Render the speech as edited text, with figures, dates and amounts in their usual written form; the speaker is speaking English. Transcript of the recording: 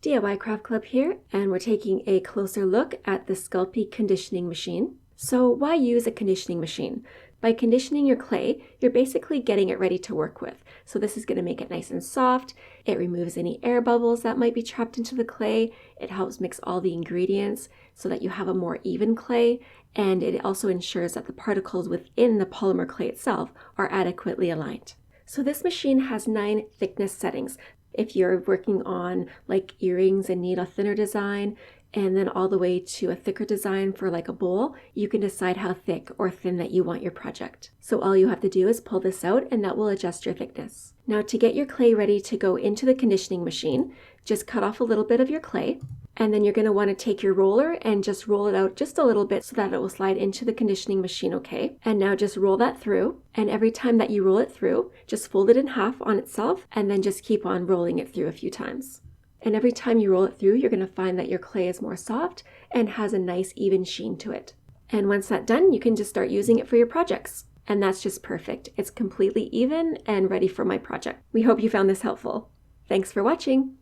DIY Craft Club here, and we're taking a closer look at the Sculpey conditioning machine. So why use a conditioning machine? By conditioning your clay, you're basically getting it ready to work with. So this is going to make it nice and soft. It removes any air bubbles that might be trapped into the clay. It helps mix all the ingredients so that you have a more even clay. And it also ensures that the particles within the polymer clay itself are adequately aligned. So this machine has 9 thickness settings. If you're working on like earrings and need a thinner design, and then all the way to a thicker design for like a bowl, you can decide how thick or thin that you want your project. So all you have to do is pull this out and that will adjust your thickness. Now to get your clay ready to go into the conditioning machine, just cut off a little bit of your clay, and then you're going to want to take your roller and just roll it out just a little bit so that it will slide into the conditioning machine, okay? And now just roll that through, and every time that you roll it through, just fold it in half on itself and then just keep on rolling it through a few times. And every time you roll it through, you're going to find that your clay is more soft and has a nice even sheen to it. And once that's done, you can just start using it for your projects. And that's just perfect. It's completely even and ready for my project. We hope you found this helpful. Thanks for watching.